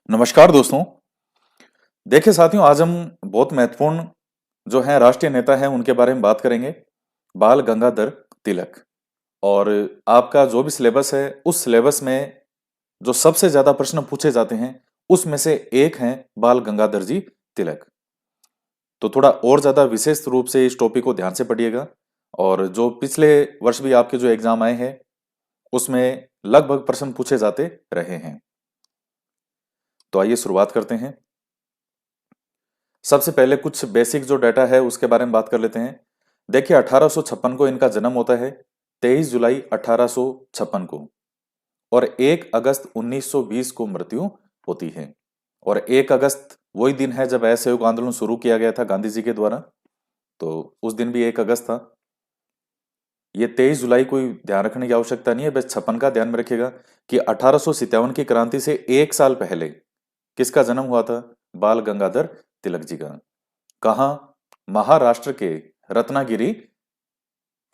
नमस्कार दोस्तों। देखिए साथियों, आज हम बहुत महत्वपूर्ण जो हैं राष्ट्रीय नेता हैं उनके बारे में बात करेंगे। बाल गंगाधर तिलक। और आपका जो भी सिलेबस है उस सिलेबस में जो सबसे ज्यादा प्रश्न पूछे जाते हैं उसमें से एक हैं बाल गंगाधर जी तिलक। तो थोड़ा और ज्यादा विशेष रूप से इस टॉपिक को ध्यान से पढ़िएगा। और जो पिछले वर्ष भी आपके जो एग्जाम आए हैं उसमें लगभग प्रश्न पूछे जाते रहे हैं। तो आइए शुरुआत करते हैं। सबसे पहले कुछ बेसिक जो डाटा है उसके बारे में बात कर लेते हैं। देखिए 1856 को इनका जन्म होता है, 23 जुलाई 1856 को। और 1 अगस्त 1920 को मृत्यु होती है। और 1 अगस्त वही दिन है जब असहयोग आंदोलन शुरू किया गया था गांधी जी के द्वारा। तो उस दिन भी 1 अगस्त था। ये 23 जुलाई कोई ध्यान रखने की आवश्यकता नहीं है, बस 56 का ध्यान में रखिएगा कि 1857 की क्रांति से एक साल पहले किसका जन्म हुआ था? बाल गंगाधर तिलक जी का। कहा? महाराष्ट्र के रत्नागिरी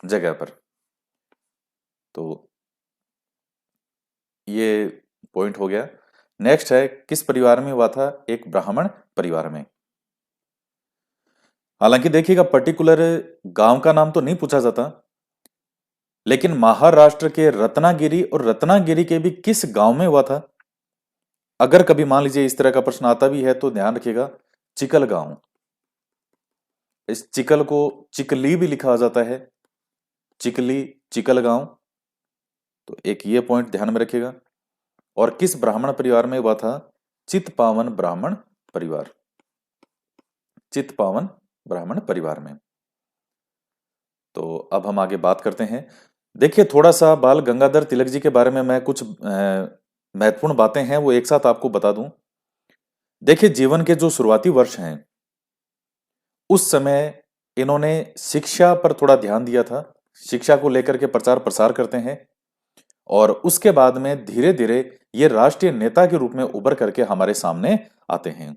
जगह पर। तो ये पॉइंट हो गया। नेक्स्ट है, किस परिवार में हुआ था? एक ब्राह्मण परिवार में। हालांकि देखिएगा पर्टिकुलर गांव का नाम तो नहीं पूछा जाता, लेकिन महाराष्ट्र के रत्नागिरी और रत्नागिरी के भी किस गांव में हुआ था। अगर कभी मान लीजिए इस तरह का प्रश्न आता भी है तो ध्यान रखिएगा, चिकल गांव। इस चिकल को चिकली भी लिखा जाता है, चिकली, चिकल गांव। तो एक ये पॉइंट ध्यान में रखिएगा। और किस ब्राह्मण परिवार में हुआ था? चित्पावन ब्राह्मण परिवार। चित्पावन ब्राह्मण परिवार में। तो अब हम आगे बात करते हैं। देखिए थोड़ा सा बाल गंगाधर तिलक जी के बारे में मैं कुछ महत्वपूर्ण बातें हैं वो एक साथ आपको बता दूं। देखिए जीवन के जो शुरुआती वर्ष हैं उस समय इन्होंने शिक्षा पर थोड़ा ध्यान दिया था। शिक्षा को लेकर के प्रचार प्रसार करते हैं। और उसके बाद में धीरे धीरे ये राष्ट्रीय नेता के रूप में उभर करके हमारे सामने आते हैं।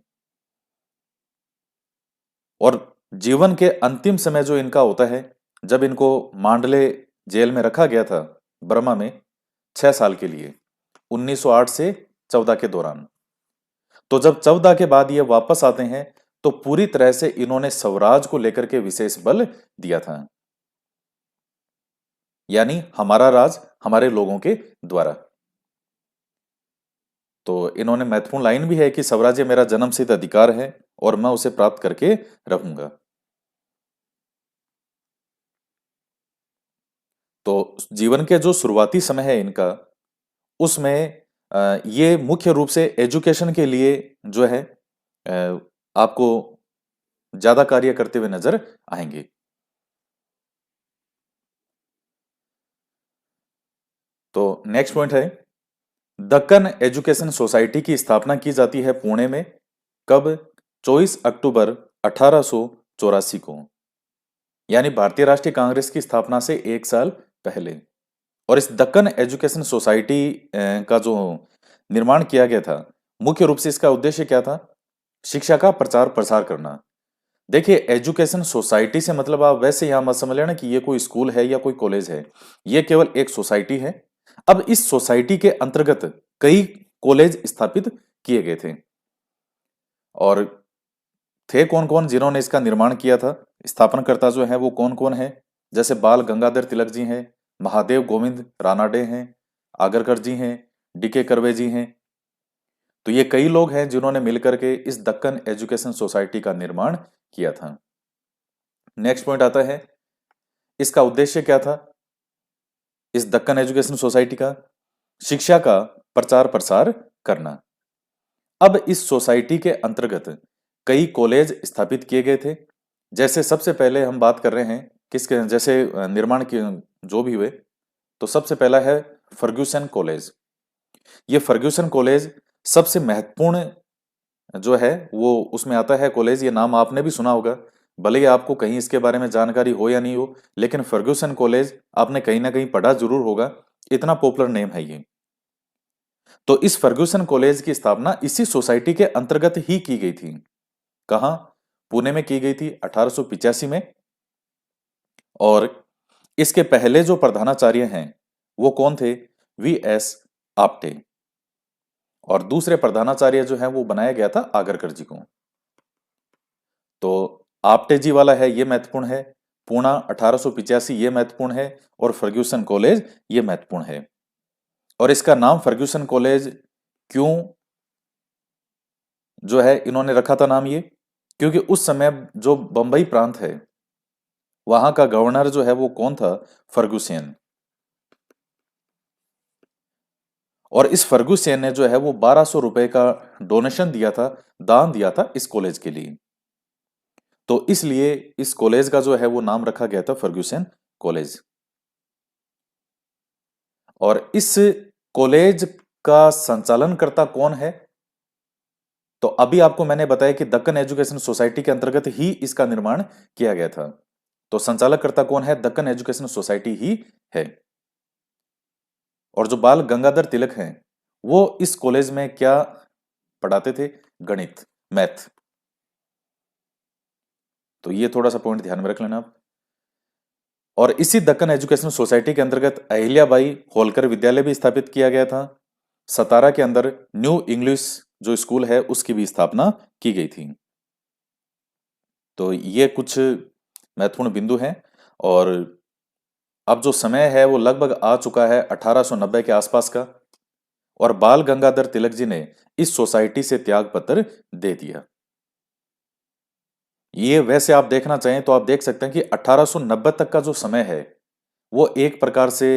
और जीवन के अंतिम समय जो इनका होता है, जब इनको मांडले जेल में रखा गया था बर्मा में 6 साल के लिए, 1908 से 14 के दौरान। तो जब 14 के बाद ये वापस आते हैं तो पूरी तरह से इन्होंने स्वराज को लेकर के विशेष बल दिया था। यानी हमारा राज हमारे लोगों के द्वारा। तो इन्होंने महत्वपूर्ण लाइन भी है कि स्वराज्य मेरा जन्मसिद्ध अधिकार है और मैं उसे प्राप्त करके रहूंगा। तो जीवन के जो शुरुआती समय है इनका, उसमें ये मुख्य रूप से एजुकेशन के लिए जो है आपको ज्यादा कार्य करते हुए नजर आएंगे। तो नेक्स्ट पॉइंट है, दक्कन एजुकेशन सोसाइटी की स्थापना की जाती है पुणे में। कब? 24 अक्टूबर 1884 को। यानी भारतीय राष्ट्रीय कांग्रेस की स्थापना से एक साल पहले। और इस दक्कन एजुकेशन सोसाइटी का जो निर्माण किया गया था, मुख्य रूप से इसका उद्देश्य क्या था? शिक्षा का प्रचार प्रसार करना। देखिए एजुकेशन सोसाइटी से मतलब आप वैसे यहां मत समझ लेना कि ये कोई स्कूल है या कोई कॉलेज है। ये केवल एक सोसाइटी है। अब इस सोसाइटी के अंतर्गत कई कॉलेज स्थापित किए गए थे। और थे कौन कौन जिन्होंने इसका निर्माण किया था? स्थापनकर्ता जो है वो कौन कौन है? जैसे बाल गंगाधर तिलक जी हैं, महादेव गोविंद रानाडे हैं, आगरकर जी हैं, डीके कर्वे जी हैं। तो ये कई लोग हैं जिन्होंने मिलकर के इस दक्कन एजुकेशन सोसाइटी का निर्माण किया था। नेक्स्ट पॉइंट आता है, इसका उद्देश्य क्या था इस दक्कन एजुकेशन सोसाइटी का? शिक्षा का प्रचार प्रसार करना। अब इस सोसाइटी के अंतर्गत कई कॉलेज स्थापित किए गए थे। जैसे सबसे पहले हम बात कर रहे हैं किसके, जैसे निर्माण के जो भी हुए, तो सबसे पहला है फर्ग्यूसन कॉलेज। ये फर्ग्यूसन कॉलेज सबसे महत्वपूर्ण जो है वो उसमें आता है कॉलेज। ये नाम आपने भी सुना होगा, भले ही आपको कहीं इसके बारे में जानकारी हो या नहीं हो, लेकिन फर्ग्यूसन कॉलेज आपने कहीं ना कहीं पढ़ा जरूर होगा। इतना पॉपुलर नेम है ये। तो इस फर्ग्यूसन कॉलेज की स्थापना इसी सोसाइटी के अंतर्गत ही की गई थी। कहां? पुणे में की गई थी 1885 में। और इसके पहले जो प्रधानाचार्य हैं वो कौन थे? V S Apte. और दूसरे प्रधानाचार्य जो है वो बनाया गया था आगरकर जी को। तो आपटे जी वाला है ये महत्वपूर्ण है, पूना 1885 ये महत्वपूर्ण है, और फर्ग्यूसन कॉलेज ये महत्वपूर्ण है। और इसका नाम फर्ग्यूसन कॉलेज क्यों जो है इन्होंने रखा था नाम ये, क्योंकि उस समय जो बंबई प्रांत है वहां का गवर्नर जो है वो कौन था, फर्गुसन। और इस फर्गुसन ने जो है वो 1200 रुपए का डोनेशन दिया था, दान दिया था इस कॉलेज के लिए। तो इसलिए इस कॉलेज का जो है वो नाम रखा गया था फर्गुसन कॉलेज। और इस कॉलेज का संचालनकर्ता कौन है, तो अभी आपको मैंने बताया कि दक्कन एजुकेशन सोसाइटी के अंतर्गत ही इसका निर्माण किया गया था। तो संचालककर्ता कौन है, दक्कन एजुकेशन सोसाइटी ही है। और जो बाल गंगाधर तिलक हैं वो इस कॉलेज में क्या पढ़ाते थे, गणित, मैथ। तो ये थोड़ा सा पॉइंट ध्यान में रख लेना आप। और इसी दक्कन एजुकेशन सोसाइटी के अंतर्गत अहिल्याबाई होलकर विद्यालय भी स्थापित किया गया था। सतारा के अंदर न्यू इंग्लिश जो स्कूल है उसकी भी स्थापना की गई थी। तो ये कुछ महत्वपूर्ण बिंदु हैं। और अब जो समय है वो लगभग आ चुका है 1890 के आसपास का, और बाल गंगाधर तिलक जी ने इस सोसाइटी से त्याग पत्र दे दिया। ये वैसे आप देखना चाहें तो आप देख सकते हैं कि 1890 तक का जो समय है वो एक प्रकार से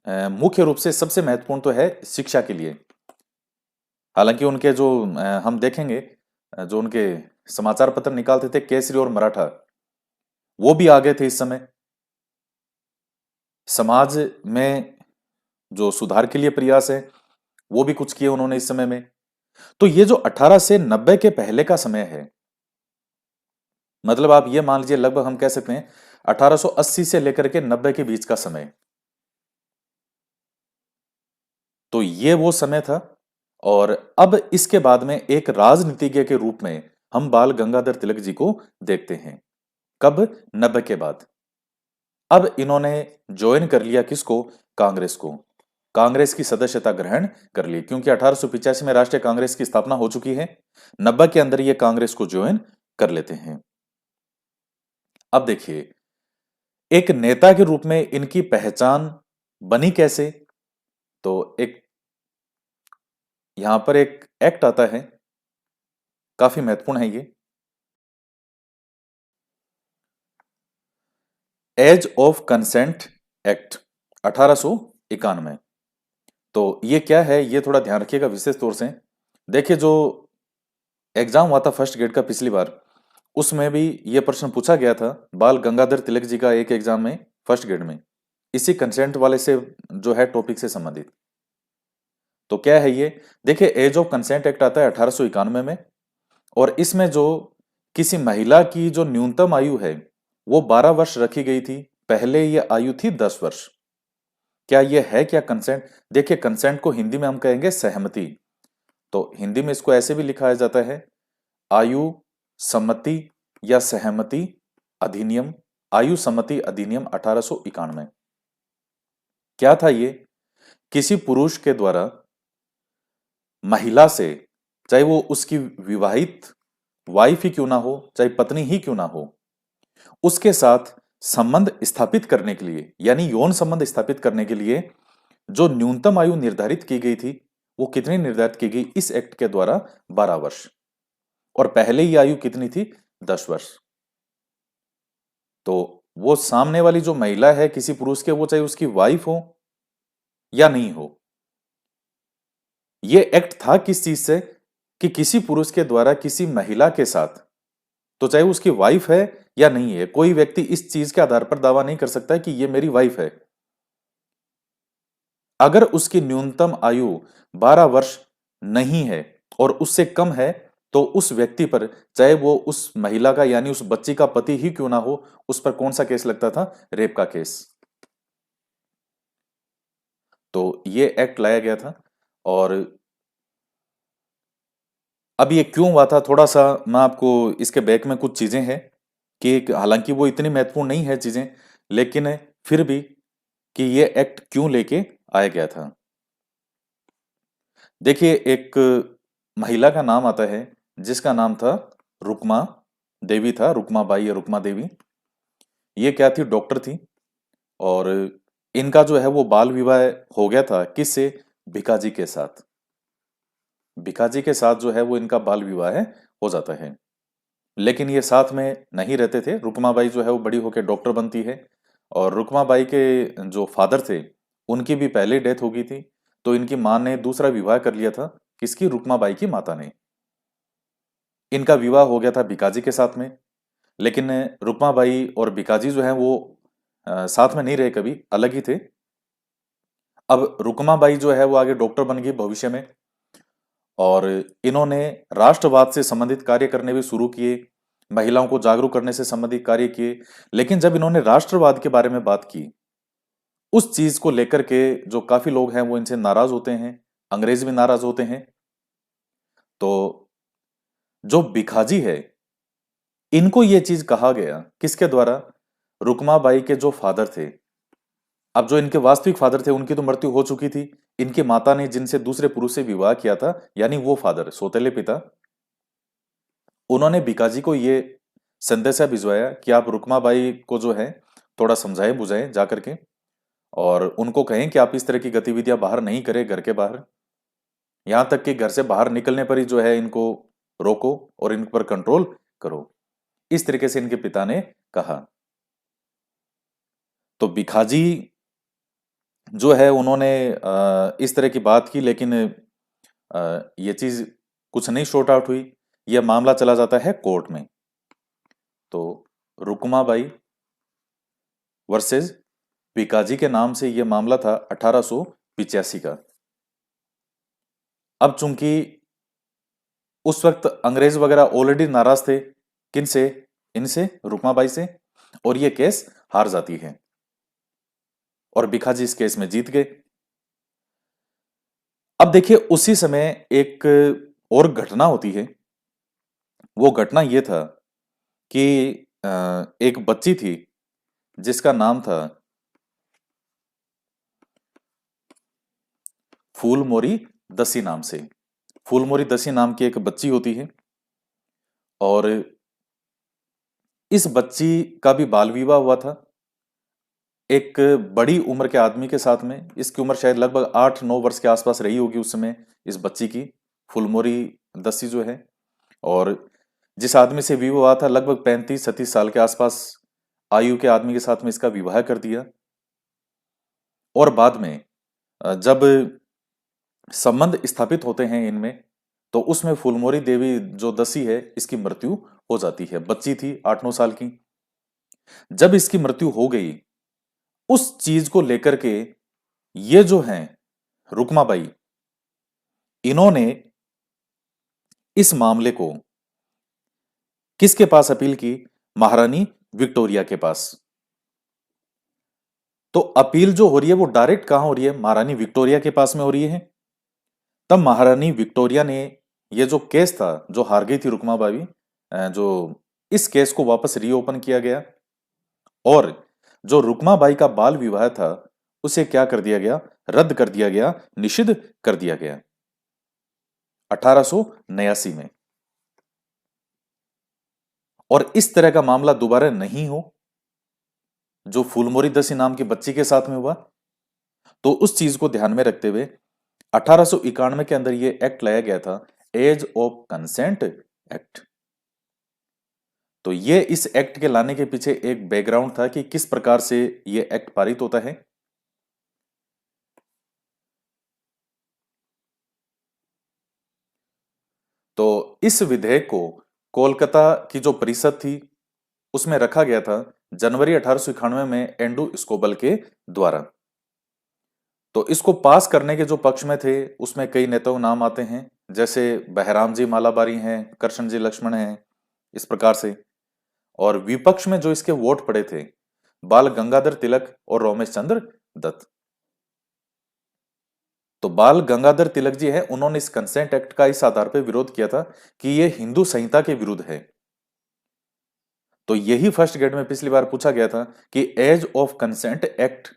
मुख्य रूप से सबसे महत्वपूर्ण तो है शिक्षा के लिए। हालांकि उनके जो हम देखेंगे जो उनके समाचार पत्र निकालते थे केसरी और मराठा, वो भी आगे थे इस समय। समाज में जो सुधार के लिए प्रयास है वो भी कुछ किए उन्होंने इस समय में। तो ये जो 18 से 90 के पहले का समय है, मतलब आप ये मान लीजिए लगभग हम कह सकते हैं 1880 से लेकर के 90 के बीच का समय। तो ये वो समय था। और अब इसके बाद में एक राजनीतिज्ञ के रूप में हम बाल गंगाधर तिलक जी को देखते हैं। कब, 90 के बाद। अब इन्होंने ज्वाइन कर लिया किसको, कांग्रेस को। कांग्रेस की सदस्यता ग्रहण कर ली, क्योंकि 1885 में राष्ट्रीय कांग्रेस की स्थापना हो चुकी है। 90 के अंदर ये कांग्रेस को ज्वाइन कर लेते हैं। अब देखिए एक नेता के रूप में इनकी पहचान बनी कैसे, तो एक यहां पर एक एक्ट आता है, काफी महत्वपूर्ण है ये, एज ऑफ कंसेंट एक्ट 1891। तो ये क्या है ये थोड़ा ध्यान रखिएगा विशेष तौर से। देखिए जो एग्जाम हुआ था फर्स्ट ग्रेड का पिछली बार, उसमें भी ये प्रश्न पूछा गया था बाल गंगाधर तिलक जी का एक एग्जाम में फर्स्ट ग्रेड में, इसी कंसेंट वाले से जो है टॉपिक से संबंधित। तो क्या है ये, देखिए एज ऑफ कंसेंट एक्ट आता है 1891 में। और इसमें जो किसी महिला की जो न्यूनतम आयु है वो 12 वर्ष रखी गई थी, पहले ये आयु थी 10 वर्ष। क्या ये है क्या कंसेंट, देखिए कंसेंट को हिंदी में हम कहेंगे सहमति। तो हिंदी में इसको ऐसे भी लिखा जाता है आयु सम्मति या सहमति अधिनियम, आयु सम्मति अधिनियम 1891। क्या था ये, किसी पुरुष के द्वारा महिला से, चाहे वो उसकी विवाहित वाइफ ही क्यों ना हो, चाहे पत्नी ही क्यों ना हो, उसके साथ संबंध स्थापित करने के लिए, यानी यौन संबंध स्थापित करने के लिए जो न्यूनतम आयु निर्धारित की गई थी वो कितनी निर्धारित की गई इस एक्ट के द्वारा, 12 वर्ष। और पहले ही आयु कितनी थी, 10 वर्ष। तो वो सामने वाली जो महिला है किसी पुरुष के, वो चाहे उसकी वाइफ हो या नहीं हो, ये एक्ट था किस चीज से, कि किसी पुरुष के द्वारा किसी महिला के साथ, तो चाहे उसकी वाइफ है या नहीं है, कोई व्यक्ति इस चीज के आधार पर दावा नहीं कर सकता है कि ये मेरी वाइफ है। अगर उसकी न्यूनतम आयु 12 वर्ष नहीं है और उससे कम है, तो उस व्यक्ति पर, चाहे वो उस महिला का यानी उस बच्ची का पति ही क्यों ना हो, उस पर कौन सा केस लगता था, रेप का केस। तो ये एक्ट लाया गया था। और अब ये क्यों हुआ था, थोड़ा सा मैं आपको इसके बैक में कुछ चीजें हैं कि हालांकि वो इतनी महत्वपूर्ण नहीं है चीजें, लेकिन फिर भी कि ये एक्ट क्यों लेके आया गया था। देखिए, एक महिला का नाम आता है जिसका नाम था रुक्मा देवी था, रुक्मा बाई या रुक्मा देवी। ये क्या थी? डॉक्टर थी। और इनका जो है वो बाल विवाह हो गया था, किससे? भिकाजी के साथ। भिकाजी के साथ जो है वो इनका बाल विवाह हो जाता है। लेकिन ये साथ में नहीं रहते थे। रुक्मा बाई जो है वो बड़ी होकर डॉक्टर बनती है। और रुक्मा बाई के जो फादर थे, उनकी भी पहले डेथ हो गई थी। तो इनकी माँ ने दूसरा विवाह कर लिया था। किसकी? रुक्मा बाई की माता ने। इनका विवाह हो गया था भिकाजी के साथ में। लेकिन रुक्मा बाई और भिकाजी जो है वो साथ में नहीं रहे, कभी अलग ही थे। अब रुक्मा बाई जो है वो आगे डॉक्टर बन गई भविष्य में। और इन्होंने राष्ट्रवाद से संबंधित कार्य करने भी शुरू किए, महिलाओं को जागरूक करने से संबंधित कार्य किए। लेकिन जब इन्होंने राष्ट्रवाद के बारे में बात की, उस चीज को लेकर के जो काफी लोग हैं वो इनसे नाराज होते हैं, अंग्रेज भी नाराज होते हैं। तो जो भिखाजी है, इनको ये चीज कहा गया किसके द्वारा? रुक्मा बाई के जो फादर थे। अब जो इनके वास्तविक फादर थे उनकी तो मृत्यु हो चुकी थी। इनकी माता ने जिनसे दूसरे पुरुष से विवाह किया था, यानी वो फादर, सौतेले पिता, उन्होंने भिकाजी को ये संदेशा भिजवाया कि आप रुक्मा बाई को जो है थोड़ा समझाएं बुझाएं जाकर के, और उनको कहें कि आप इस तरह की गतिविधियां बाहर नहीं करें, घर के बाहर। यहां तक कि घर से बाहर निकलने पर ही जो है इनको रोको और इन पर कंट्रोल करो। इस तरीके से इनके पिता ने कहा। तो भिखाजी जो है उन्होंने इस तरह की बात की, लेकिन ये चीज कुछ नहीं शॉर्ट आउट हुई। यह मामला चला जाता है कोर्ट में। तो रुक्माबाई वर्सेस भिकाजी के नाम से यह मामला था 1885 का। अब चूंकि उस वक्त अंग्रेज वगैरह ऑलरेडी नाराज थे, किनसे? इनसे, रुक्माबाई से। और यह केस हार जाती है और भिखाजी इस केस में जीत गए। अब देखिए, उसी समय एक और घटना होती है। वो घटना ये था कि एक बच्ची थी जिसका नाम था फूलमोरी दसी नाम से। फूलमोरी दसी नाम की एक बच्ची होती है। और इस बच्ची का भी बाल विवाह हुआ था एक बड़ी उम्र के आदमी के साथ में। इसकी उम्र शायद लगभग 8-9 वर्ष के आसपास रही होगी उस समय इस बच्ची की, फुलमोरी दस्सी जो है। और जिस आदमी से विवाह हुआ था, लगभग 35-37 साल के आसपास आयु के आदमी के साथ में इसका विवाह कर दिया। और बाद में जब संबंध स्थापित होते हैं इनमें, तो उसमें फुलमोरी देवी जो दसी है, इसकी मृत्यु हो जाती है। बच्ची थी 8-9 साल की। जब इसकी मृत्यु हो गई, उस चीज को लेकर के ये जो हैं रुक्माबाई, इन्होंने इस मामले को किसके पास अपील की? महारानी विक्टोरिया के पास। तो अपील जो हो रही है वो डायरेक्ट कहां हो रही है? महारानी विक्टोरिया के पास में हो रही है। तब महारानी विक्टोरिया ने ये जो केस था, जो हार गई थी रुक्माबाई, जो इस केस को वापस रीओपन किया गया। और जो रुक्माबाई का बाल विवाह था उसे क्या कर दिया गया? रद्द कर दिया गया, निषिद्ध कर दिया गया 1889 में। और इस तरह का मामला दोबारा नहीं हो जो फूलमोरी दसी नाम की बच्ची के साथ में हुआ। तो उस चीज को ध्यान में रखते हुए 1891 के अंदर यह एक्ट लाया गया था, एज ऑफ कंसेंट एक्ट। तो ये इस एक्ट के लाने के पीछे एक बैकग्राउंड था कि किस प्रकार से ये एक्ट पारित होता है। तो इस विधेयक को कोलकाता की जो परिषद थी उसमें रखा गया था जनवरी 1891 में एंड्रू स्कोबल के द्वारा। तो इसको पास करने के जो पक्ष में थे उसमें कई नेताओं नाम आते हैं, जैसे बहराम जी मालाबारी हैं, कृष्ण जी लक्ष्मण हैं, इस प्रकार से। और विपक्ष में जो इसके वोट पड़े थे, बाल गंगाधर तिलक और रोमेश चंद्र दत्त। तो बाल गंगाधर तिलक जी हैं, उन्होंने इस कंसेंट एक्ट का इस आधार पर विरोध किया था कि यह हिंदू संहिता के विरुद्ध है। तो यही फर्स्ट ग्रेड में पिछली बार पूछा गया था कि एज ऑफ कंसेंट एक्ट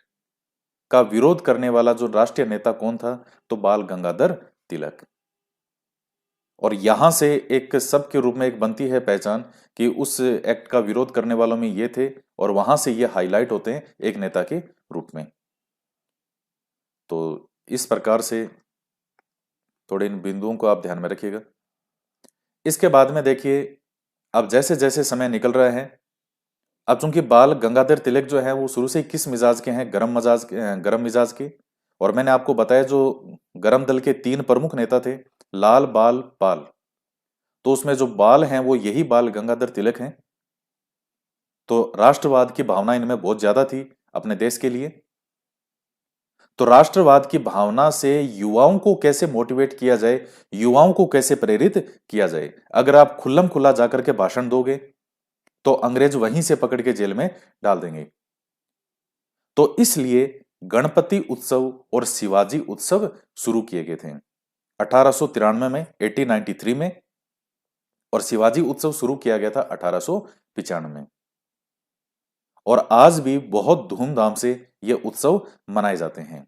का विरोध करने वाला जो राष्ट्रीय नेता कौन था? तो बाल गंगाधर तिलक। और यहां से एक सब के रूप में एक बनती है पहचान कि उस एक्ट का विरोध करने वालों में ये थे, और वहां से ये हाईलाइट होते हैं एक नेता के रूप में। तो इस प्रकार से थोड़े इन बिंदुओं को आप ध्यान में रखिएगा। इसके बाद में देखिए, अब जैसे जैसे समय निकल रहा है, अब चूंकि बाल गंगाधर तिलक जो है वो शुरू से ही किस मिजाज के हैं, गरम मिजाज के। और मैंने आपको बताया जो गरम दल के तीन प्रमुख नेता थे, लाल बाल पाल, तो उसमें जो बाल हैं वो यही बाल गंगाधर तिलक हैं। तो राष्ट्रवाद की भावना इनमें बहुत ज्यादा थी अपने देश के लिए। तो राष्ट्रवाद की भावना से युवाओं को कैसे मोटिवेट किया जाए, युवाओं को कैसे प्रेरित किया जाए। अगर आप खुल्लम खुल्ला जाकर के भाषण दोगे तो अंग्रेज वहीं से पकड़ के जेल में डाल देंगे। तो इसलिए गणपति उत्सव और शिवाजी उत्सव शुरू किए गए थे 1893 में, 1893 में, और शिवाजी उत्सव शुरू किया गया था 1895 में। और आज भी बहुत धूमधाम से ये उत्सव मनाए जाते हैं।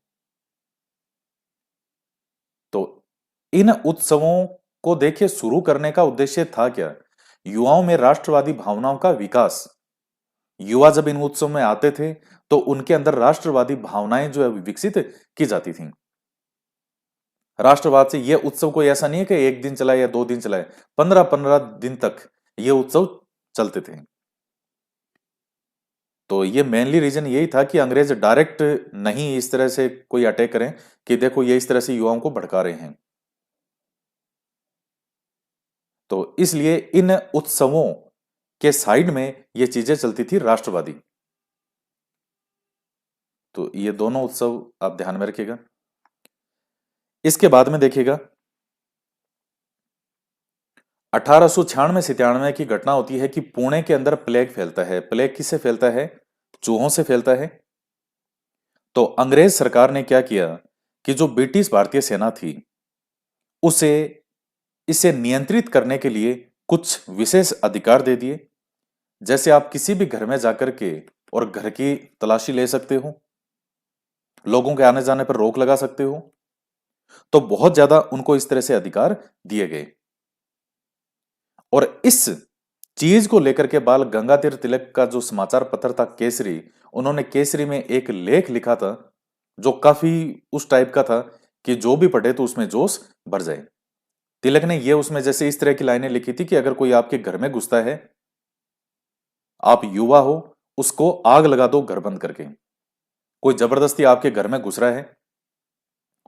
तो इन उत्सवों को देखिए, शुरू करने का उद्देश्य था क्या? युवाओं में राष्ट्रवादी भावनाओं का विकास। युवा जब इन उत्सव में आते थे तो उनके अंदर राष्ट्रवादी भावनाएं जो है विकसित की जाती थीं। राष्ट्रवाद से यह उत्सव कोई ऐसा नहीं है कि एक दिन चला या 2 दिन चला है, 15-15 दिन तक ये उत्सव चलते थे। तो ये मेनली रीजन यही था कि अंग्रेज डायरेक्ट नहीं इस तरह से कोई अटैक करें कि देखो ये इस तरह से युवाओं को भड़का रहे हैं। तो इसलिए इन उत्सवों के साइड में ये चीजें चलती थी राष्ट्रवादी। तो ये दोनों उत्सव आप ध्यान में रखिएगा। इसके बाद में देखिएगा, 1896-97 की घटना होती है कि पुणे के अंदर प्लेग फैलता है। प्लेग किससे फैलता है? चूहों से फैलता है। तो अंग्रेज सरकार ने क्या किया कि जो ब्रिटिश भारतीय सेना थी उसे इसे नियंत्रित करने के लिए कुछ विशेष अधिकार दे दिए। जैसे आप किसी भी घर में जाकर के और घर की तलाशी ले सकते हो, लोगों के आने जाने पर रोक लगा सकते हो। तो बहुत ज्यादा उनको इस तरह से अधिकार दिए गए। और इस चीज को लेकर के बाल गंगाधर तिलक का जो समाचार पत्र था केसरी, उन्होंने केसरी में एक लेख लिखा था जो काफी उस टाइप का था कि जो भी पढ़े तो उसमें जोश भर जाए। तिलक ने ये उसमें जैसे इस तरह की लाइनें लिखी थी कि अगर कोई आपके घर में घुसता है, आप युवा हो, उसको आग लगा दो घर बंद करके। कोई जबरदस्ती आपके घर में घुस रहा है,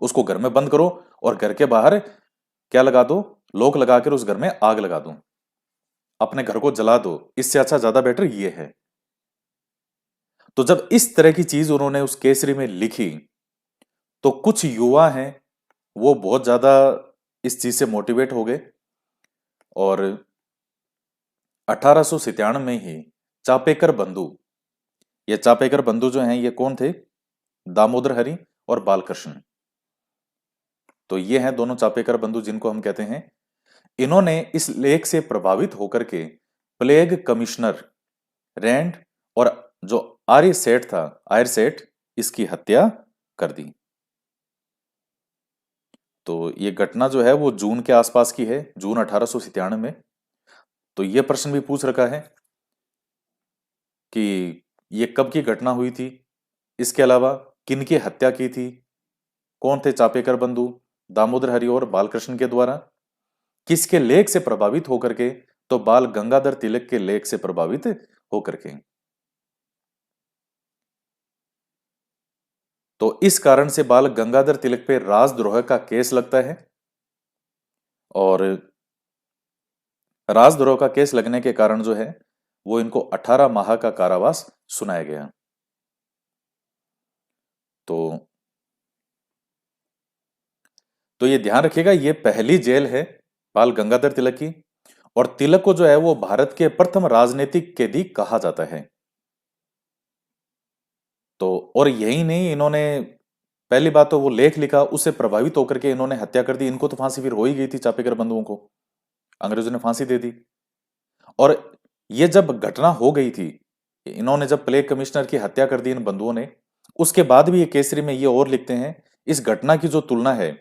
उसको घर में बंद करो और घर के बाहर क्या लगा दो, लॉक लगाकर उस घर में आग लगा दो, अपने घर को जला दो। इससे अच्छा ज्यादा बेटर ये है। तो जब इस तरह की चीज उन्होंने उस केसरी में लिखी तो कुछ युवा हैं वो बहुत ज्यादा इस चीज से मोटिवेट हो गए। और 1897 में ही चापेकर बंधु, ये चापेकर बंधु जो हैं ये कौन थे? दामोदर हरि और बालकृष्ण। तो ये हैं दोनों चापेकर बंधु जिनको हम कहते हैं। इन्होंने इस लेख से प्रभावित होकर के प्लेग कमिश्नर रैंड और जो आर्य सेठ था, आयर सेठ, इसकी हत्या कर दी। तो ये घटना जो है वो जून के आसपास की है, जून 1897 में। तो ये प्रश्न भी पूछ रखा है कि ये कब की घटना हुई थी, इसके अलावा किनकी हत्या की थी, कौन थे चापेकर बंधु, दामोदर हरि और बालकृष्ण के द्वारा, किसके लेख से प्रभावित होकर के? तो बाल गंगाधर तिलक के लेख से प्रभावित होकर के। तो इस कारण से बाल गंगाधर तिलक पे राजद्रोह का केस लगता है। और राजद्रोह का केस लगने के कारण जो है वो इनको 18 माह का कारावास सुनाया गया। तो ये ध्यान रखिएगा, ये पहली जेल है बाल गंगाधर तिलक की। और तिलक को जो है वो भारत के प्रथम राजनीतिक कैदी कहा जाता है। तो और यही नहीं, इन्होंने पहली बात तो वो लेख लिखा, उससे प्रभावित होकर के इन्होंने हत्या कर दी। इनको तो फांसी फिर हो ही गई थी, चापेकर बंधुओं को अंग्रेजों ने फांसी दे दी। और ये जब घटना हो गई थी, इन्होंने जब प्लेग कमिश्नर की हत्या कर दी इन बंधुओं ने, उसके बाद भी ये केसरी में ये और लिखते हैं, इस घटना की जो तुलना है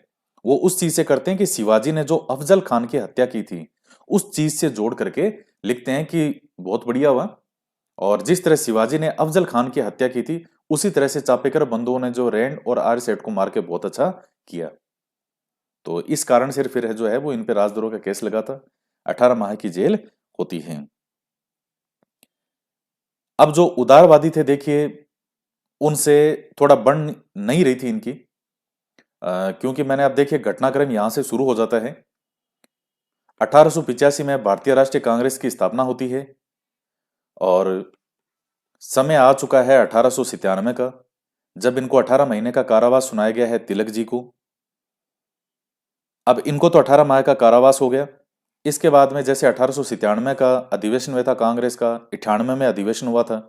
वो उस चीज से करते हैं कि शिवाजी ने जो अफजल खान की हत्या की थी उस चीज से जोड़ करके लिखते हैं कि बहुत बढ़िया हुआ। और जिस तरह शिवाजी ने अफजल खान की हत्या की थी उसी तरह से चापेकर बंधुओं ने जो रैंड और आर्य सेठ को मार के बहुत अच्छा किया। तो इस कारण से फिर जो है वो इन पे राजद्रोह का केस लगा था। 18 माह की जेल होती है। अब जो उदारवादी थे देखिए, उनसे थोड़ा बढ़ नहीं रही थी इनकी, क्योंकि मैंने अब देखिए घटनाक्रम यहां से शुरू हो जाता है। 1885 में भारतीय राष्ट्रीय कांग्रेस की स्थापना होती है और समय आ चुका है 1897 का, जब इनको 18 महीने का कारावास सुनाया गया है तिलक जी को। अब इनको तो 18 माह का कारावास हो गया। इसके बाद में जैसे 1897 का अधिवेशन हुआ था कांग्रेस का, 98 में अधिवेशन हुआ था,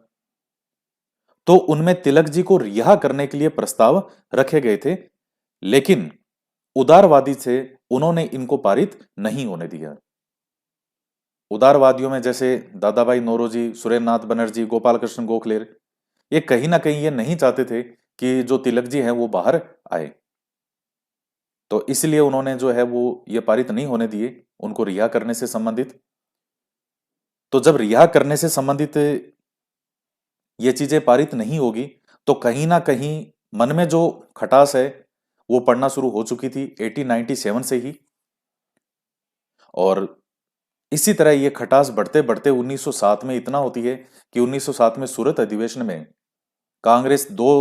तो उनमें तिलक जी को रिहा करने के लिए प्रस्ताव रखे गए थे, लेकिन उदारवादी थे, उन्होंने इनको पारित नहीं होने दिया। उदारवादियों में जैसे दादा भाई नौरोजी, सुरेंद्रनाथ बनर्जी, गोपाल कृष्ण गोखले, ये कहीं ना कहीं ये नहीं चाहते थे कि जो तिलक जी हैं वो बाहर आए। तो इसलिए उन्होंने जो है वो ये पारित नहीं होने दिए उनको रिहा करने से संबंधित। तो जब रिहा करने से संबंधित ये चीजें पारित नहीं होगी तो कहीं ना कहीं मन में जो खटास है वो पड़ना शुरू हो चुकी थी 1897 से ही। और इसी तरह ये खटास बढ़ते बढ़ते 1907 में इतना होती है कि 1907 में सूरत अधिवेशन में कांग्रेस दो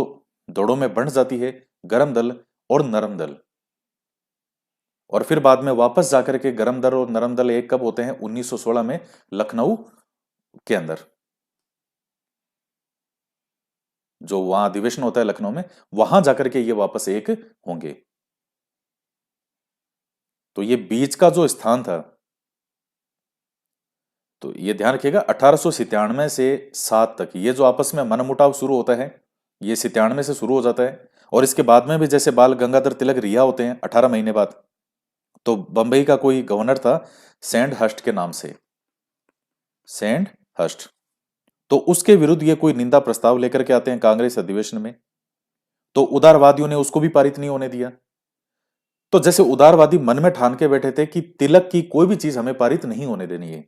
दौड़ों में बंट जाती है, गरम दल और नरम दल। और फिर बाद में वापस जाकर के गरम दल और नरम दल एक कब होते हैं? 1916 में लखनऊ के अंदर, जो वहां अधिवेशन होता है लखनऊ में, वहां जाकर के ये वापस एक होंगे। तो ये बीच का जो स्थान था, तो ये ध्यान रखिएगा 1897 से 7 तक ये जो आपस में मनमुटाव शुरू होता है ये 97 से शुरू हो जाता है। और इसके बाद में भी जैसे बाल गंगाधर तिलक रिहा होते हैं 18 महीने बाद, तो बंबई का कोई गवर्नर था सैंड हर्स्ट के नाम से, सैंड हर्स्ट, तो उसके विरुद्ध ये कोई निंदा प्रस्ताव लेकर के आते हैं कांग्रेस अधिवेशन में। तो उदारवादियों ने उसको भी पारित नहीं होने दिया। तो जैसे उदारवादी मन में ठान के बैठे थे कि तिलक की कोई भी चीज हमें पारित नहीं होने देनी है,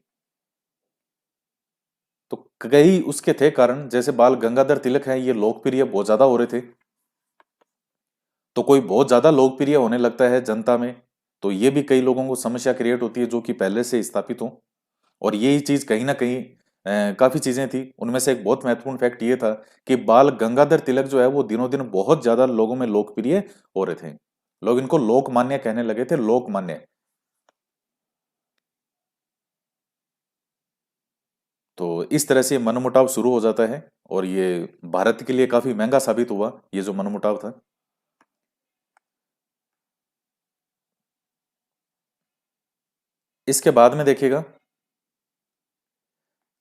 तो कई उसके थे कारण, जैसे बाल गंगाधर तिलक हैं ये लोकप्रिय बहुत ज्यादा हो रहे थे। तो कोई बहुत ज्यादा लोकप्रिय होने लगता है जनता में, तो ये भी कई लोगों को समस्या क्रिएट होती है जो कि पहले से स्थापित हो। और यही चीज कहीं ना कहीं काफी चीजें थी, उनमें से एक बहुत महत्वपूर्ण फैक्ट ये था कि बाल गंगाधर तिलक जो है वो दिनों दिन बहुत ज्यादा लोगों में लोकप्रिय हो रहे थे। लोग इनको लोकमान्य कहने लगे थे, लोकमान्य। तो इस तरह से मनमुटाव शुरू हो जाता है और ये भारत के लिए काफी महंगा साबित हुआ ये जो मनमुटाव था। इसके बाद में देखिएगा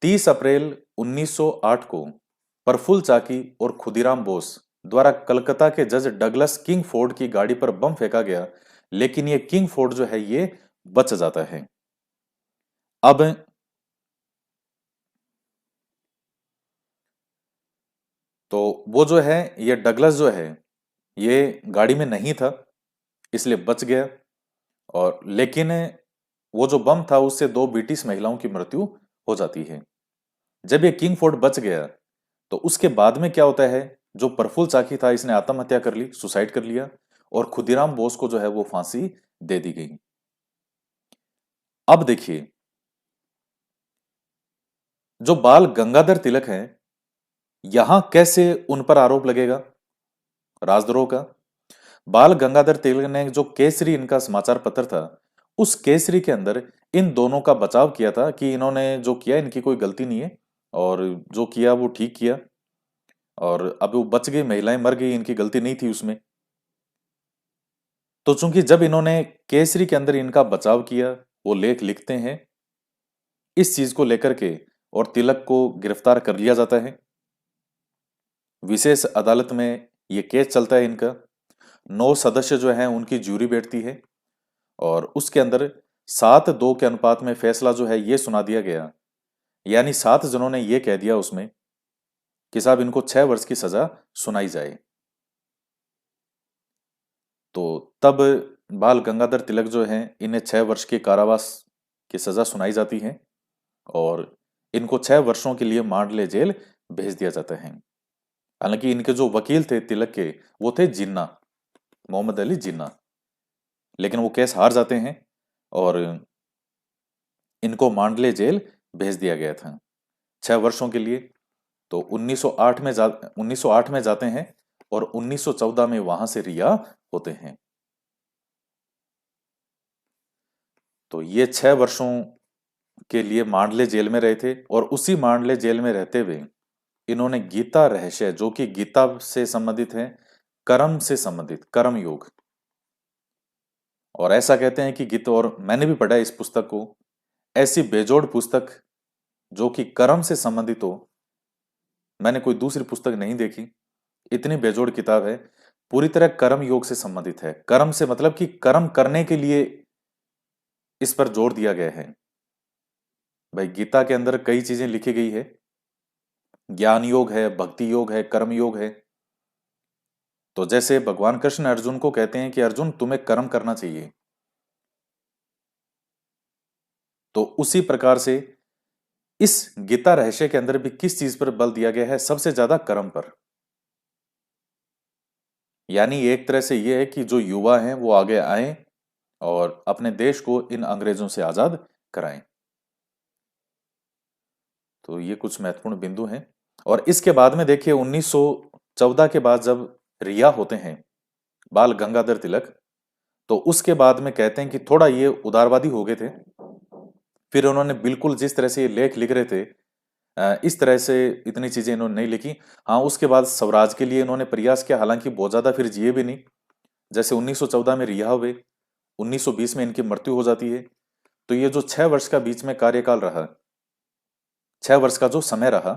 30 अप्रैल 1908 को प्रफुल्ल चाकी और खुदीराम बोस द्वारा कलकत्ता के जज डगलस किंगफोर्ड की गाड़ी पर बम फेंका गया, लेकिन ये किंगफोर्ड जो है ये बच जाता है। अब तो वो जो है ये डगलस जो है ये गाड़ी में नहीं था इसलिए बच गया। और लेकिन वो जो बम था उससे दो ब्रिटिश महिलाओं की मृत्यु हो जाती है। जब ये किंगफोर्ड बच गया तो उसके बाद में क्या होता है, जो प्रफुल्ल चाकी था इसने आत्महत्या कर ली, सुसाइड कर लिया, और खुदीराम बोस को जो है वो फांसी दे दी गई। अब देखिए जो बाल गंगाधर तिलक हैं यहां कैसे उन पर आरोप लगेगा राजद्रोह का। बाल गंगाधर तिलक ने जो केसरी इनका समाचार पत्र था उस केसरी के अंदर इन दोनों का बचाव किया था कि इन्होंने जो किया इनकी कोई गलती नहीं है और जो किया वो ठीक किया, और अब वो बच गई, महिलाएं मर गई, इनकी गलती नहीं थी उसमें। तो चूंकि जब इन्होंने केसरी के अंदर इनका बचाव किया, वो लेख लिखते हैं इस चीज को लेकर के, और तिलक को गिरफ्तार कर लिया जाता है। विशेष अदालत में ये केस चलता है इनका। 9 सदस्य जो हैं उनकी ज्यूरी बैठती है और उसके अंदर 7-2 के अनुपात में फैसला जो है ये सुना दिया गया। यानी 7 जनों ने ये कह दिया उसमें कि साहब इनको 6 वर्ष की सजा सुनाई जाए। तो तब बाल गंगाधर तिलक जो हैं इन्हें 6 वर्ष के कारावास की सजा सुनाई जाती है और इनको 6 वर्षों के लिए मांडले जेल भेज दिया जाता है। हालांकि इनके जो वकील थे तिलक के, वो थे जिन्ना, मोहम्मद अली जिन्ना, लेकिन वो केस हार जाते हैं और इनको मांडले जेल भेज दिया गया था 6 वर्षों के लिए। तो 1908 में जाते हैं और 1914 में वहां से रिहा होते हैं। तो ये 6 वर्षों के लिए मांडले जेल में रहे थे और उसी मांडले जेल में रहते हुए इन्होंने गीता रहस्य, जो कि गीता से संबंधित है, कर्म से संबंधित, कर्म योग, और ऐसा कहते हैं कि गीता, और मैंने भी पढ़ा है इस पुस्तक को, ऐसी बेजोड़ पुस्तक जो कि कर्म से संबंधित हो, मैंने कोई दूसरी पुस्तक नहीं देखी। इतनी बेजोड़ किताब है, पूरी तरह कर्म योग से संबंधित है। कर्म से मतलब कि कर्म करने के लिए इस पर जोर दिया गया है। भाई गीता के अंदर कई चीजें लिखी गई है, ज्ञान योग है, भक्ति योग है, कर्म योग है। तो जैसे भगवान कृष्ण अर्जुन को कहते हैं कि अर्जुन तुम्हें कर्म करना चाहिए, तो उसी प्रकार से इस गीता रहस्य के अंदर भी किस चीज पर बल दिया गया है? सबसे ज्यादा कर्म पर। यानी एक तरह से यह है कि जो युवा हैं वो आगे आए और अपने देश को इन अंग्रेजों से आजाद कराएं। तो ये कुछ महत्वपूर्ण बिंदु हैं। और इसके बाद में देखिए 1914 के बाद जब रिहा होते हैं बाल गंगाधर तिलक, तो उसके बाद में कहते हैं कि थोड़ा ये उदारवादी हो गए थे। फिर उन्होंने बिल्कुल जिस तरह से ये लेख लिख रहे थे, इस तरह से इतनी चीजें इन्होंने नहीं लिखी। हाँ, उसके बाद स्वराज के लिए इन्होंने प्रयास किया, हालांकि बहुत ज्यादा फिर जिए भी नहीं। जैसे 1914 में रिहा हुए, 1920 में इनकी मृत्यु हो जाती है। तो ये जो 6 वर्ष का बीच में कार्यकाल रहा, 6 वर्ष का जो समय रहा,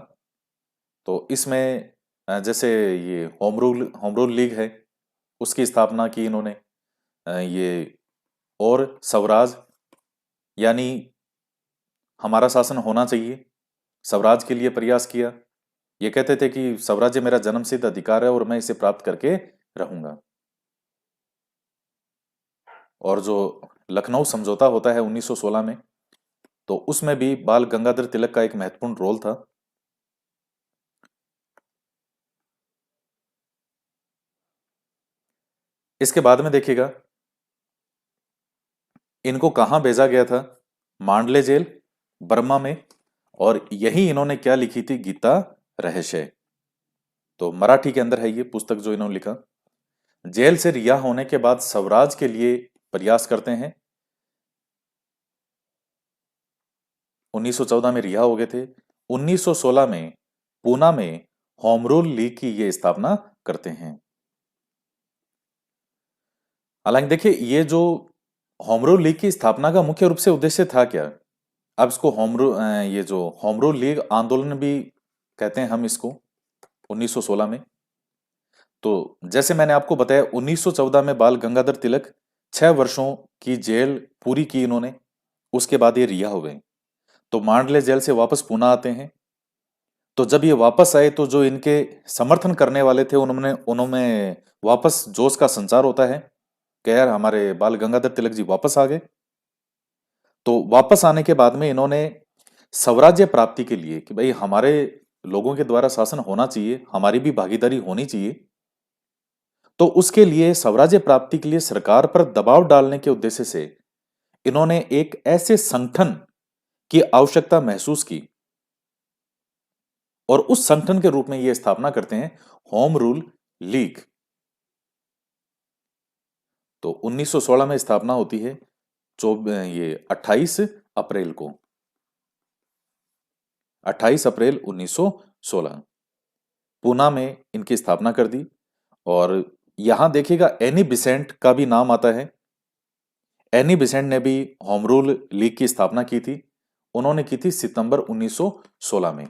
तो इसमें जैसे ये होम रूल लीग है, उसकी स्थापना की इन्होंने। ये और स्वराज, यानी हमारा शासन होना चाहिए, स्वराज के लिए प्रयास किया। ये कहते थे कि स्वराज्य मेरा जन्मसिद्ध अधिकार है और मैं इसे प्राप्त करके रहूंगा। और जो लखनऊ समझौता होता है 1916 में, तो उसमें भी बाल गंगाधर तिलक का एक महत्वपूर्ण रोल था। इसके बाद में देखिएगा इनको कहां भेजा गया था? मांडले जेल, बर्मा में। और यही इन्होंने क्या लिखी थी? गीता रहस्य। तो मराठी के अंदर है ये पुस्तक जो इन्होंने लिखा। जेल से रिहा होने के बाद स्वराज के लिए प्रयास करते हैं। 1914 में रिहा हो गए थे। 1916 में पूना में होम रूल लीग की ये स्थापना करते हैं। हालांकि देखिए ये जो होम रूल लीग की स्थापना का मुख्य रूप से उद्देश्य था क्या? अब इसको ये जो होम रूल लीग आंदोलन भी कहते हैं हम इसको, 1916 में। तो जैसे मैंने आपको बताया 1914 में बाल गंगाधर तिलक 6 वर्षों की जेल पूरी की इन्होंने, उसके बाद ये रिहा हो गए। तो मांडले जेल से वापस पूना आते हैं। तो जब ये वापस आए तो जो इनके समर्थन करने वाले थे उन्होंने उन्होंने वापस जोश का संचार होता है कि यार हमारे बाल गंगाधर तिलक जी वापस आ गए। तो वापस आने के बाद में इन्होंने स्वराज्य प्राप्ति के लिए कि भाई हमारे लोगों के द्वारा शासन होना चाहिए, हमारी भी भागीदारी होनी चाहिए, तो उसके लिए स्वराज्य प्राप्ति के लिए सरकार पर दबाव डालने के उद्देश्य से इन्होंने एक ऐसे संगठन की आवश्यकता महसूस की और उस संगठन के रूप में यह स्थापना करते हैं, होम रूल लीग। तो 1916 में स्थापना होती है, ये 28 अप्रैल को, 28 अप्रैल 1916 पूना में इनकी स्थापना कर दी। और यहां देखिएगा एनी बिसेंट का भी नाम आता है। एनी बिसेंट ने भी होम रूल लीग की स्थापना की थी। उन्होंने की थी सितंबर 1916 में,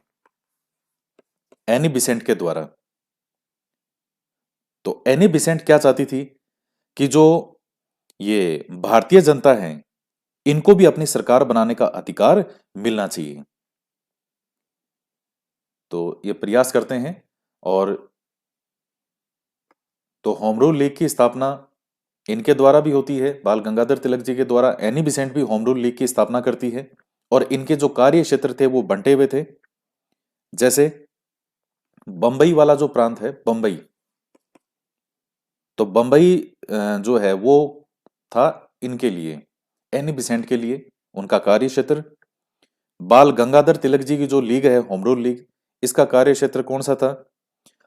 एनी बिसेंट के द्वारा। तो एनी बिसेंट क्या चाहती थी कि जो ये भारतीय जनता है इनको भी अपनी सरकार बनाने का अधिकार मिलना चाहिए। तो ये प्रयास करते हैं और तो होम रूल लीग की स्थापना इनके द्वारा भी होती है, बाल गंगाधर तिलक जी के द्वारा एनी बिसेंट भी होम रूल लीग की स्थापना करती है। और इनके जो कार्य क्षेत्र थे वो बंटे हुए थे। जैसे बंबई वाला जो प्रांत है, बंबई, तो बंबई जो है वो था इनके लिए, एनी बिसेंट के लिए उनका कार्य क्षेत्र। बाल गंगाधर तिलक जी की जो लीग है, होम रूल लीग, इसका कार्य क्षेत्र कौन सा था?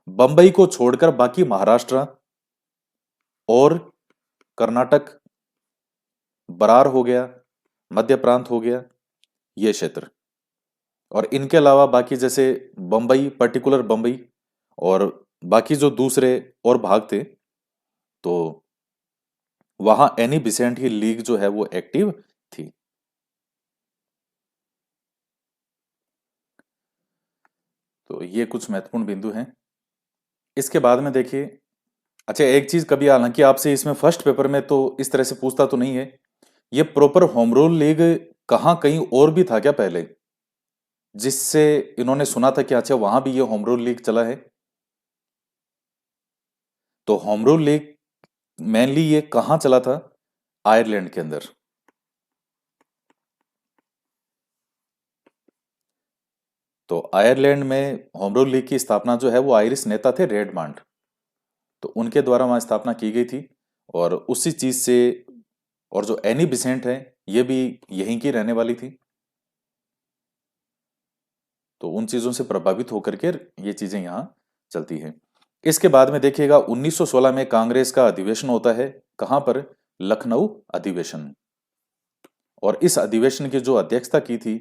बंबई को छोड़कर बाकी महाराष्ट्र और कर्नाटक, बरार हो गया, मध्य प्रांत हो गया, ये क्षेत्र। और इनके अलावा बाकी जैसे बंबई, पर्टिकुलर बंबई, और बाकी जो दूसरे और भाग थे, तो वहां एनी बिसेंट की लीग जो है वो एक्टिव थी। तो ये कुछ महत्वपूर्ण बिंदु हैं। इसके बाद में देखिए, अच्छा एक चीज कभी, हालांकि आपसे इसमें फर्स्ट पेपर में तो इस तरह से पूछता तो नहीं है, ये प्रॉपर होम रूल लीग कहाँ कहीं और भी था क्या पहले, जिससे इन्होंने सुना था कि अच्छा वहां भी ये होम रूल लीग चला है? तो होम रूल लीग मेनली ये कहाँ चला था? आयरलैंड के अंदर। तो आयरलैंड में होम रूल लीग की स्थापना जो है वो आयरिश नेता थे रेडमांड, तो उनके द्वारा वहां स्थापना की गई थी। और उसी चीज से, और जो एनी बिसेंट है ये भी यहीं की रहने वाली थी, तो उन चीजों से प्रभावित होकर के ये चीजें यहाँ चलती हैं। इसके बाद में देखिएगा 1916 में कांग्रेस का अधिवेशन होता है। कहां पर? लखनऊ अधिवेशन। और इस अधिवेशन की जो अध्यक्षता की थी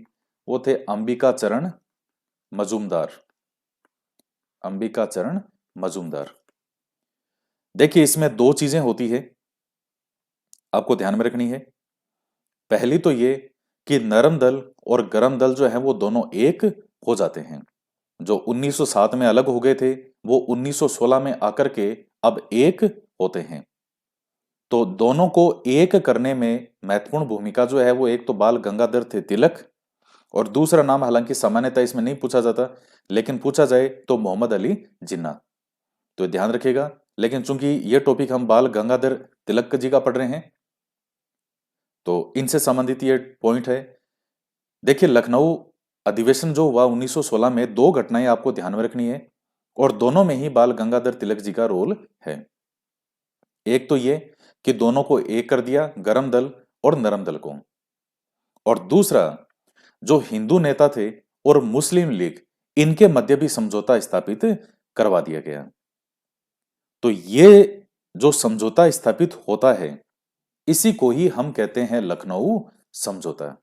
वो थे अंबिका चरण मजूमदार। अंबिका चरण मजूमदार। देखिए इसमें दो चीजें होती है, आपको ध्यान में रखनी है। पहली तो ये कि नरम दल और गरम दल जो है वो दोनों एक हो जाते हैं। जो 1907 में अलग हो गए थे वो 1916 में आकर के अब एक होते हैं। तो दोनों को एक करने में महत्वपूर्ण भूमिका जो है वो, एक तो बाल गंगाधर थे तिलक, और दूसरा नाम हालांकि सामान्यतः इसमें नहीं पूछा जाता, लेकिन पूछा जाए तो मोहम्मद अली जिन्ना। तो ध्यान रखिएगा, लेकिन चूंकि ये टॉपिक हम बाल गंगाधर तिलक जी का पढ़ रहे हैं तो इनसे संबंधित ये पॉइंट है। देखिए लखनऊ अधिवेशन जो हुआ 1916 में, दो घटनाएं आपको ध्यान में रखनी है, और दोनों में ही बाल गंगाधर तिलक जी का रोल है। एक तो ये कि दोनों को एक कर दिया, गरम दल और नरम दल को। और दूसरा, जो हिंदू नेता थे और मुस्लिम लीग, इनके मध्य भी समझौता स्थापित करवा दिया गया। तो ये जो समझौता स्थापित होता है इसी को ही हम कहते हैं लखनऊ समझौता।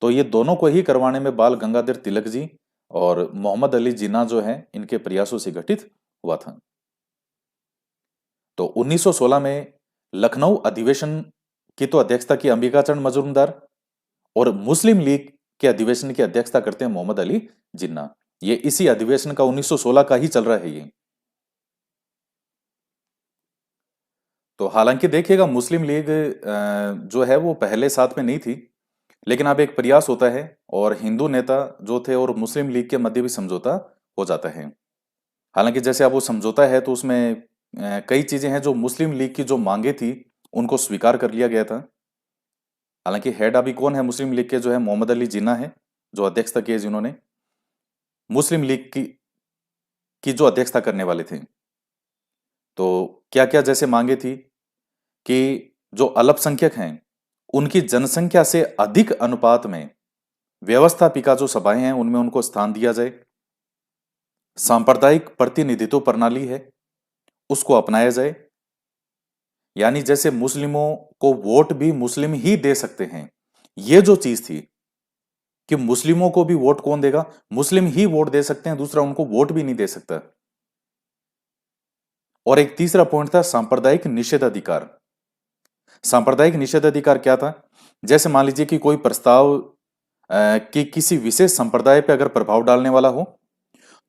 तो ये दोनों को ही करवाने में बाल गंगाधर तिलक जी और मोहम्मद अली जिन्ना जो है इनके प्रयासों से गठित हुआ था। तो 1916 में लखनऊ अधिवेशन की तो अध्यक्षता की अंबिका चरण मजूमदार, और मुस्लिम लीग के अधिवेशन की अध्यक्षता करते हैं मोहम्मद अली जिन्ना। ये इसी अधिवेशन का 1916 का ही चल रहा है ये। तो हालांकि देखिएगा मुस्लिम लीग जो है वो पहले साथ में नहीं थी, लेकिन अब एक प्रयास होता है और हिंदू नेता जो थे और मुस्लिम लीग के मध्य भी समझौता हो जाता है। हालांकि जैसे अब वो समझौता है तो उसमें कई चीजें हैं जो मुस्लिम लीग की जो मांगे थी उनको स्वीकार कर लिया गया था। हालांकि हेड अभी कौन है मुस्लिम लीग के, जो है मोहम्मद अली जिन्ना है, जो अध्यक्षता की है जिन्होंने, मुस्लिम लीग की जो अध्यक्षता करने वाले थे। तो क्या क्या जैसे मांगे थी कि जो अल्पसंख्यक हैं उनकी जनसंख्या से अधिक अनुपात में व्यवस्थापिका जो सभाएं हैं उनमें उनको स्थान दिया जाए। सांप्रदायिक प्रतिनिधित्व प्रणाली है उसको अपनाया जाए, यानी जैसे मुस्लिमों को वोट भी मुस्लिम ही दे सकते हैं। ये जो चीज थी कि मुस्लिमों को भी वोट कौन देगा, मुस्लिम ही वोट दे सकते हैं, दूसरा उनको वोट भी नहीं दे सकता। और एक तीसरा पॉइंट था सांप्रदायिक निषेधाधिकार। सांप्रदायिक निषेधाधिकार क्या था? जैसे मान लीजिए कि कोई प्रस्ताव कि किसी विशेष संप्रदाय पर अगर प्रभाव डालने वाला हो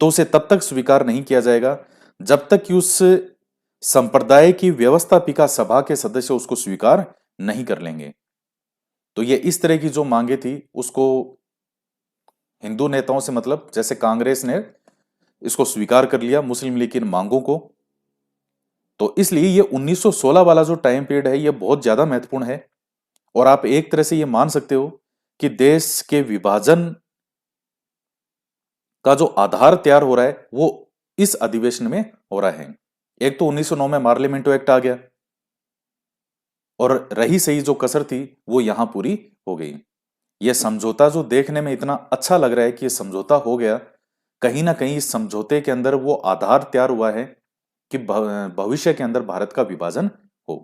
तो उसे तब तक स्वीकार नहीं किया जाएगा जब तक कि उस संप्रदाय की व्यवस्थापिका सभा के सदस्य उसको स्वीकार नहीं कर लेंगे। तो ये इस तरह की जो मांगे थी उसको हिंदू नेताओं से, मतलब जैसे कांग्रेस ने इसको स्वीकार कर लिया मुस्लिम लीग की इन मांगों को। तो इसलिए ये 1916 वाला जो टाइम पीरियड है ये बहुत ज्यादा महत्वपूर्ण है। और आप एक तरह से ये मान सकते हो कि देश के विभाजन का जो आधार तैयार हो रहा है वो इस अधिवेशन में हो रहा है। एक तो 1909 में मार्लियामेंटो एक्ट आ गया और रही सही जो कसर थी वो यहां पूरी हो गई। यह समझौता जो देखने में इतना अच्छा लग रहा है कि यह समझौता हो गया, कहीं ना कहीं इस समझौते के अंदर वो आधार तैयार हुआ है कि भविष्य के अंदर भारत का विभाजन हो।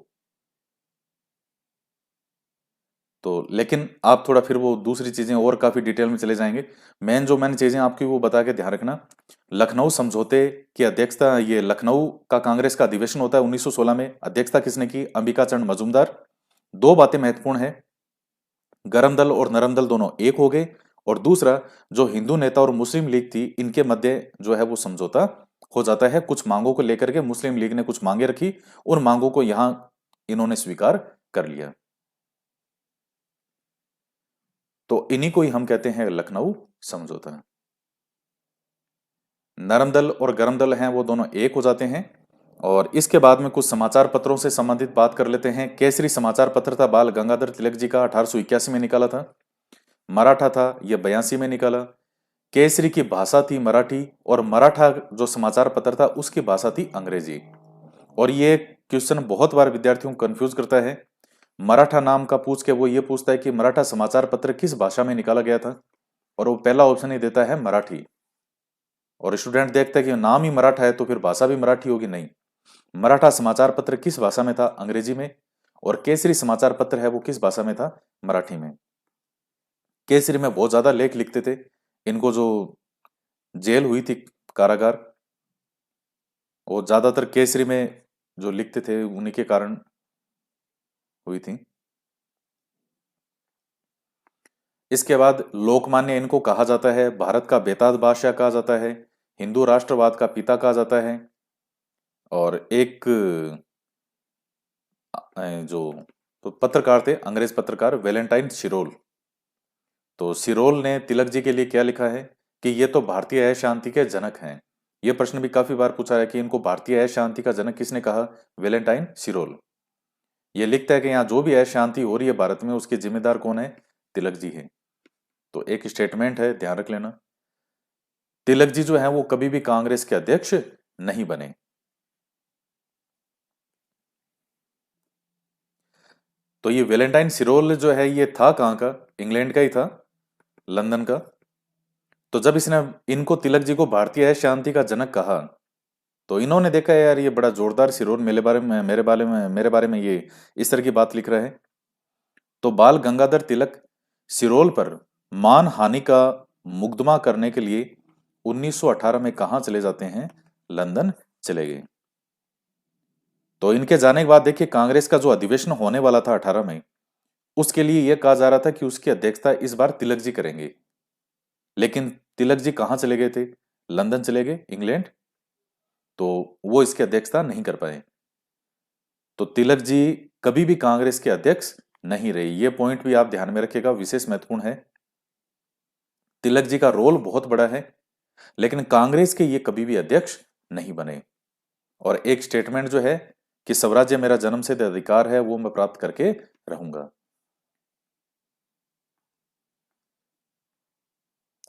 तो लेकिन आप थोड़ा फिर वो दूसरी चीजें और काफी डिटेल में चले जाएंगे। मेन जो मैंने चीजें आपकी वो बता के ध्यान रखना। लखनऊ समझौते की अध्यक्षता, ये लखनऊ का कांग्रेस का अधिवेशन होता है 1916 में, अध्यक्षता किसने की? अंबिका चंद्र मजूमदार। दो बातें महत्वपूर्ण है, गरम दल और नरम दल दोनों एक हो गए, और दूसरा जो हिंदू नेता और मुस्लिम लीग थी इनके मध्य जो है वो समझौता हो जाता है कुछ मांगों को लेकर के। मुस्लिम लीग ने कुछ मांगे रखी, उन मांगों को यहां इन्होंने स्वीकार कर लिया। तो इन्हीं को ही हम कहते हैं लखनऊ समझौता। नरम दल और गरम दल हैं वो दोनों एक हो जाते हैं। और इसके बाद में कुछ समाचार पत्रों से संबंधित बात कर लेते हैं। केसरी समाचार पत्र था बाल गंगाधर तिलक जी का, 1881 में निकाला था। मराठा था, यह 82 में निकाला। केसरी की भाषा थी मराठी, और मराठा जो समाचार पत्र था उसकी भाषा थी अंग्रेजी। और ये क्वेश्चन बहुत बार विद्यार्थियों को कंफ्यूज करता है। मराठा नाम का पूछ के वो ये पूछता है कि मराठा समाचार पत्र किस भाषा में निकाला गया था, और वो पहला ऑप्शन ही देता है मराठी। और स्टूडेंट देखता है कि नाम ही मराठा है तो फिर भाषा भी मराठी होगी, नहीं। मराठा समाचार पत्र किस भाषा में था? अंग्रेजी में। और केसरी समाचार पत्र है वो किस भाषा में था? मराठी में। केसरी में बहुत ज्यादा लेख लिखते थे। इनको जो जेल हुई थी, कारागार, वो ज्यादातर केसरी में जो लिखते थे उन्हीं के कारण हुई थी। इसके बाद लोकमान्य इनको कहा जाता है, भारत का बेताज बादशाह कहा जाता है, हिंदू राष्ट्रवाद का पिता कहा जाता है। और एक जो तो पत्रकार थे, अंग्रेज पत्रकार वेलेंटाइन सिरोल। तो सिरोल ने तिलक जी के लिए क्या लिखा है कि ये तो भारतीय है शांति के जनक हैं। यह प्रश्न भी काफी बार पूछा है कि इनको भारतीय है शांति का जनक किसने कहा? वेलेंटाइन सिरोल। ये लिखता है कि यहाँ जो भी है शांति हो रही है भारत में उसके जिम्मेदार कौन है? तिलक जी है। तो एक स्टेटमेंट है, ध्यान रख लेना। तिलक जी जो है वो कभी भी कांग्रेस के अध्यक्ष नहीं बने। तो ये वेलेंटाइन सिरोल जो है ये था कहाँ का? इंग्लैंड का ही था, लंदन का। तो जब इसने इनको तिलक जी को भारतीय है शांति का जनक कहा, तो इन्होंने देखा यार ये बड़ा जोरदार सिरोल मेरे बारे में ये इस तरह की बात लिख रहा है। तो बाल गंगाधर तिलक सिरोल पर मान हानि का मुकदमा करने के लिए 1918 में कहा चले जाते हैं? लंदन चले गए। तो इनके जाने के बाद देखिए कांग्रेस का जो अधिवेशन होने वाला था 18 में, उसके लिए यह कहा जा रहा था कि उसकी अध्यक्षता इस बार तिलक जी करेंगे। लेकिन तिलक जी कहां चले गए थे? लंदन चले गए, इंग्लैंड। तो वो इसकी अध्यक्षता नहीं कर पाए। तो तिलक जी कभी भी कांग्रेस के अध्यक्ष नहीं रहे। ये पॉइंट भी आप ध्यान में रखिएगा, विशेष महत्वपूर्ण है। तिलक जी का रोल बहुत बड़ा है, लेकिन कांग्रेस के ये कभी भी अध्यक्ष नहीं बने। और एक स्टेटमेंट जो है कि स्वराज्य मेरा जन्मसिद्ध अधिकार है वो मैं प्राप्त करके रहूंगा।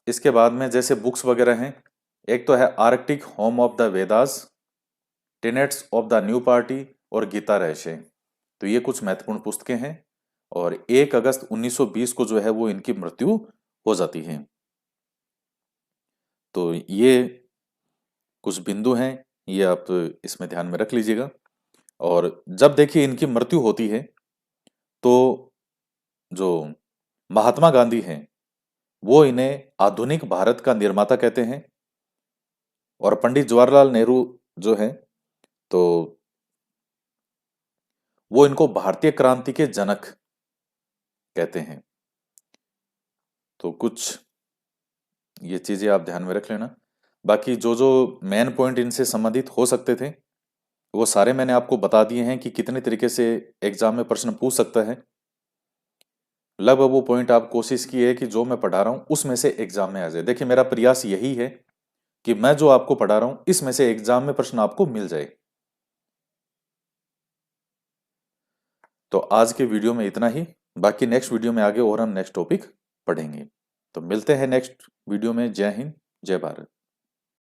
इसके बाद में जैसे बुक्स वगैरह हैं, एक तो है Arctic home of the Vedas, tenets of the new party, और गीता रहस्य। तो ये कुछ महत्वपूर्ण पुस्तकें हैं। और 1 अगस्त 1920 को जो है वो इनकी मृत्यु हो जाती है। तो ये कुछ बिंदु हैं, ये आप इसमें ध्यान में रख लीजिएगा। और जब देखिए इनकी मृत्यु होती है तो जो महात्मा गांधी हैं वो इन्हें आधुनिक भारत का निर्माता कहते हैं। और पंडित जवाहरलाल नेहरू जो है तो वो इनको भारतीय क्रांति के जनक कहते हैं। तो कुछ ये चीजें आप ध्यान में रख लेना। बाकी जो जो मेन पॉइंट इनसे संबंधित हो सकते थे वो सारे मैंने आपको बता दिए हैं कि कितने तरीके से एग्जाम में प्रश्न पूछ सकता है। लगभग वो पॉइंट आप कोशिश की है कि जो मैं पढ़ा रहा हूं उसमें से एग्जाम में आ जाए। देखिए मेरा प्रयास यही है कि मैं जो आपको पढ़ा रहा हूं इसमें से एग्जाम में प्रश्न आपको मिल जाए। तो आज के वीडियो में इतना ही। बाकी नेक्स्ट वीडियो में आगे और हम नेक्स्ट टॉपिक पढ़ेंगे। तो मिलते हैं नेक्स्ट वीडियो में। जय हिंद, जय भारत।